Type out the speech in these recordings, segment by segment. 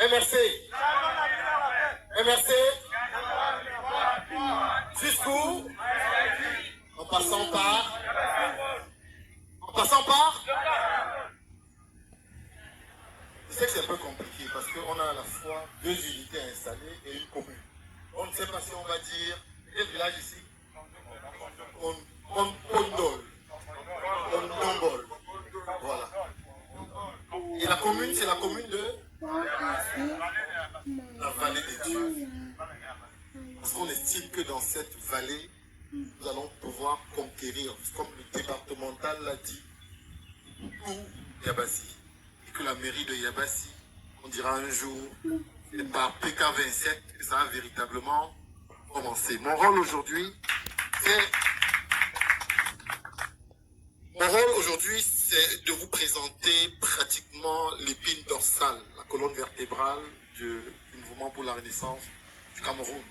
MRC. MRC. Jusqu'où? En passant par. Je sais que c'est un peu compliqué parce qu'on a à la fois deux unités installées et une commune. On ne sait pas si on va dire. Quel village ici? Ondol. Voilà. Et la commune, c'est la commune de la vallée des dieux. Parce qu'on estime que dans cette vallée, nous allons pouvoir conquérir, comme le départemental l'a dit, tout Yabassi. Et que la mairie de Yabassi, on dira un jour, et par PK27, que ça a véritablement commencé. Mon rôle aujourd'hui, c'est de vous présenter pratiquement l'épine dorsale, la colonne vertébrale du mouvement pour la Renaissance du Cameroun.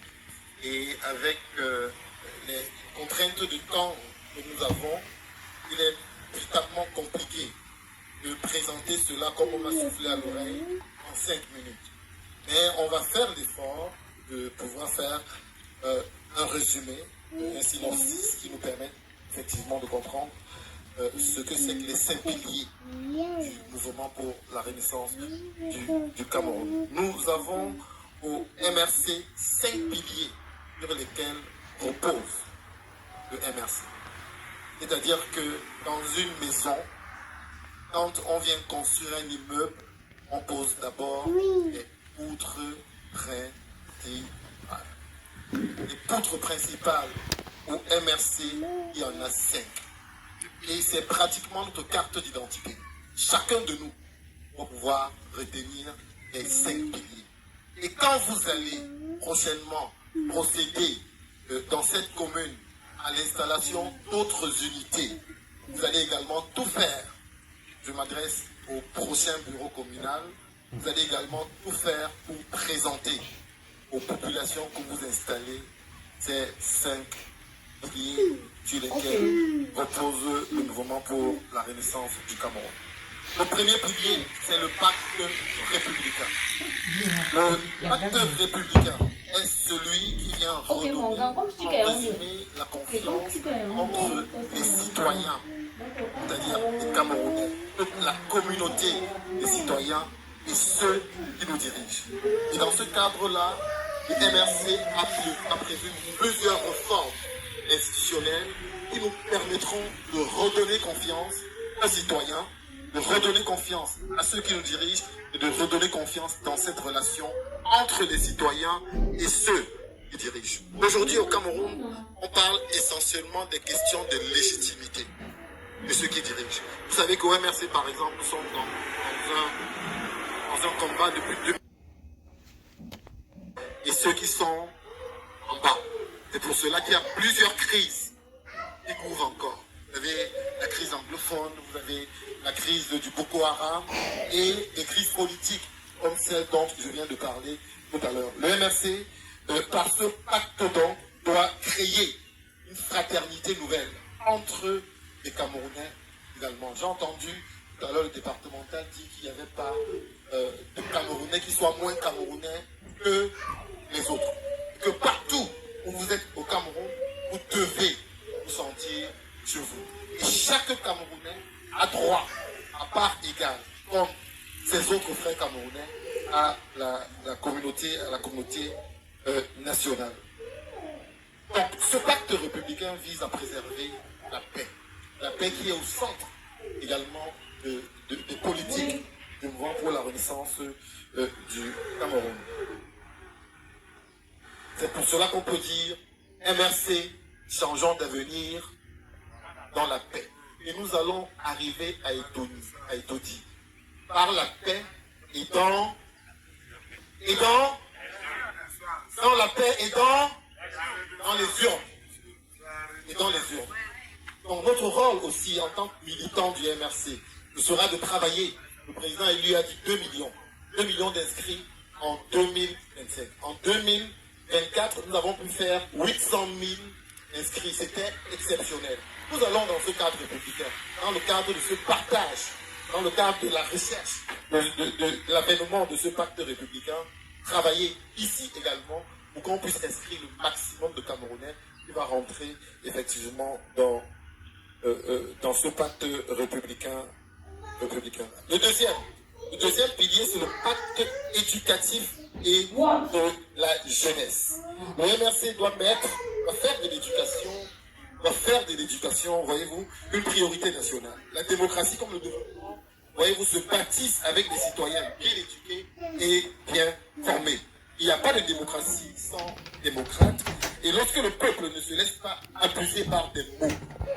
Et avec les contraintes de temps que nous avons, il est véritablement compliqué de présenter cela comme on m'a soufflé à l'oreille en 5 minutes. Mais on va faire l'effort de pouvoir faire un résumé, un synopsis qui nous permet effectivement de comprendre ce que c'est que les 5 piliers du mouvement pour la Renaissance du Cameroun. Nous avons au MRC 5 piliers sur lesquels repose le MRC. C'est-à-dire que dans une maison, quand on vient construire un immeuble, on pose d'abord les poutres principales. Les poutres principales au MRC, il y en a 5. Et c'est pratiquement notre carte d'identité. Chacun de nous va pouvoir retenir les 5 piliers. Et quand vous allez prochainement procéder dans cette commune à l'installation d'autres unités, vous allez également tout faire. Je m'adresse au prochain bureau communal. Vous allez également tout faire pour présenter aux populations que vous installez ces 5 piliers sur lesquels repose le mouvement pour la Renaissance du Cameroun. Le premier pilier, c'est le pacte républicain. Le pacte républicain est celui qui vient redonner, en résumé, la confiance entre les citoyens, c'est-à-dire les Camerounais, toute la communauté des citoyens et ceux qui nous dirigent. Et dans ce cadre-là, le MRC a prévu plusieurs réformes institutionnelles qui nous permettront de redonner confiance aux citoyens, de redonner confiance à ceux qui nous dirigent et de redonner confiance dans cette relation entre les citoyens et ceux qui dirigent. Aujourd'hui au Cameroun, on parle essentiellement des questions de légitimité de ceux qui dirigent. Vous savez qu'au MRC par exemple, nous sommes dans un combat depuis 2000. Et ceux qui sont en bas. C'est pour cela qu'il y a plusieurs crises qui couvrent encore. Vous avez la crise anglophone, vous avez la crise du Boko Haram et des crises politiques comme celle dont je viens de parler tout à l'heure. Le MRC, par ce pacte donc, doit créer une fraternité nouvelle entre les Camerounais également. J'ai entendu tout à l'heure le départemental dire qu'il n'y avait pas de Camerounais qui soient moins Camerounais que les autres. Que partout où vous êtes au Cameroun, vous devez vous sentir chez vous. Et chaque Camerounais a droit, à part égale, comme ses autres frères camerounais, à la communauté nationale. Donc, ce pacte républicain vise à préserver la paix. La paix qui est au centre également des politiques du mouvement pour la Renaissance du Cameroun. C'est pour cela qu'on peut dire MRC, changeons d'avenir dans la paix. Et nous allons arriver à Etodi. Par la paix et dans la paix et dans les urnes. Et dans les urnes. Donc notre rôle aussi en tant que militant du MRC sera de travailler. Le président élu a dit 2 millions. 2 millions d'inscrits en 2025. En 2024, nous avons pu faire 800 000 inscrits. C'était exceptionnel. Nous allons dans ce cadre républicain, dans le cadre de ce partage dans le cadre de la recherche, de l'avènement de ce pacte républicain, travailler ici également pour qu'on puisse inscrire le maximum de Camerounais qui va rentrer effectivement dans ce pacte républicain. Le deuxième pilier, c'est le pacte éducatif et de la jeunesse. Le MRC doit faire de l'éducation, voyez-vous, une priorité nationale. La démocratie comme le développement, voyez-vous, se bâtissent avec des citoyens bien éduqués et bien formés. Il n'y a pas de démocratie sans démocrate. Et lorsque le peuple ne se laisse pas abuser par des mots,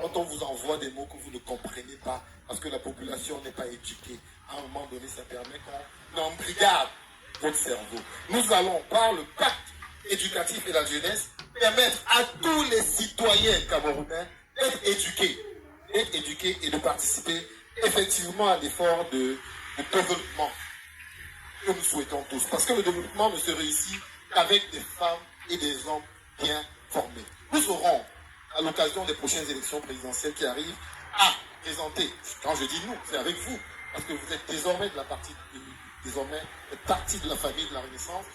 quand on vous envoie des mots que vous ne comprenez pas, parce que la population n'est pas éduquée, à un moment donné, ça permet qu'on embrigarde votre cerveau. Nous allons, par le pacte éducatif et la jeunesse, permettre à tous les citoyens camerounais d'être éduqués et de participer effectivement à l'effort de développement que nous souhaitons tous. Parce que le développement ne se réussit qu'avec des femmes et des hommes bien formés. Nous aurons, à l'occasion des prochaines élections présidentielles qui arrivent, à présenter, quand je dis nous, c'est avec vous, parce que vous êtes désormais partie de la famille de la Renaissance,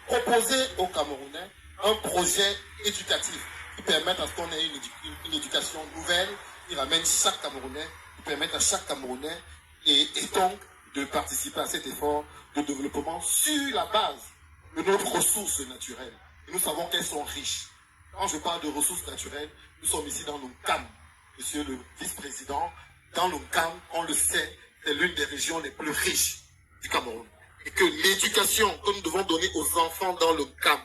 proposer aux Camerounais un projet éducatif qui permette à ce qu'on ait une éducation nouvelle, qui ramène chaque Camerounais, qui permette à chaque Camerounais et donc de participer à cet effort de développement sur la base de nos ressources naturelles. Et nous savons qu'elles sont riches. Quand je parle de ressources naturelles, nous sommes ici dans l'UNCAM, monsieur le vice-président. Dans l'UNCAM, on le sait, c'est l'une des régions les plus riches du Cameroun. Et que l'éducation que nous devons donner aux enfants dans l'UNCAM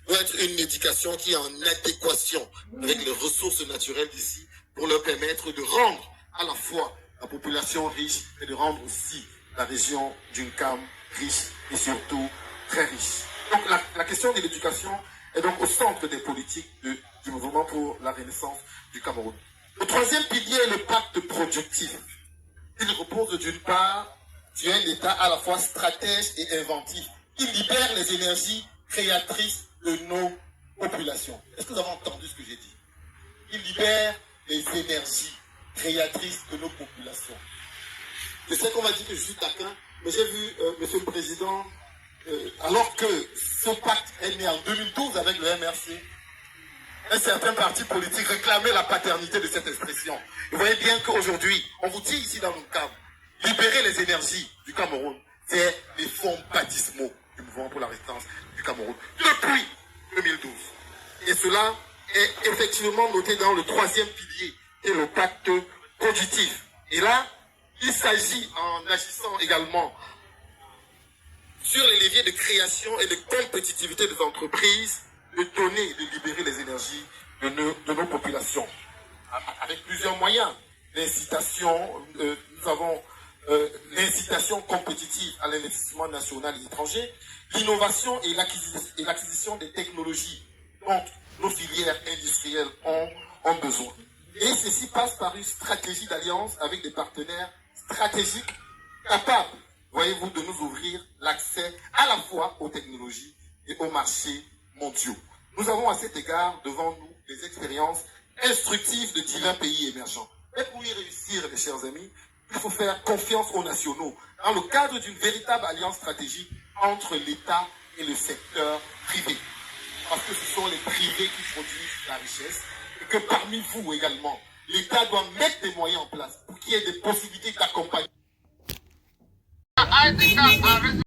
doit être une éducation qui est en adéquation avec les ressources naturelles d'ici pour leur permettre de rendre à la fois la population riche et de rendre aussi la région d'UNCAM riche et surtout très riche. Donc la question de l'éducation est donc au centre des politiques du mouvement pour la renaissance du Cameroun. Le troisième pilier est le pacte productif. Il repose d'une part sur un État à la fois stratège et inventif. Il libère les énergies créatrices de nos populations. Est-ce que vous avez entendu ce que j'ai dit? Il libère les énergies créatrices de nos populations. Je sais qu'on va dire que je suis taquin, mais j'ai vu, Monsieur le Président, alors que ce pacte est né en 2012 avec le MRC, un certain parti politique réclamait la paternité de cette expression. Vous voyez bien qu'aujourd'hui, on vous dit ici dans le cadre, libérer les énergies du Cameroun, c'est les fonds baptismaux du mouvement pour la résistance du Cameroun depuis 2012. Et cela est effectivement noté dans le troisième pilier, et le pacte productif. Et là, il s'agit, en agissant également sur les leviers de création et de compétitivité des entreprises, de donner, de libérer les énergies de nos populations. Avec plusieurs moyens. L'incitation, nous avons l'incitation compétitive à l'investissement national et étranger, l'innovation et l'acquisition des technologies dont nos filières industrielles ont besoin. Et ceci passe par une stratégie d'alliance avec des partenaires stratégiques capables, voyez-vous, de nous ouvrir l'accès à la fois aux technologies et aux marchés mondiaux. Nous avons à cet égard devant nous des expériences instructives de divers pays émergents. Et pour y réussir, mes chers amis, il faut faire confiance aux nationaux dans le cadre d'une véritable alliance stratégique entre l'État et le secteur privé. Parce que ce sont les privés qui produisent la richesse et que parmi vous également, l'État doit mettre des moyens en place pour qu'il y ait des possibilités d'accompagnement.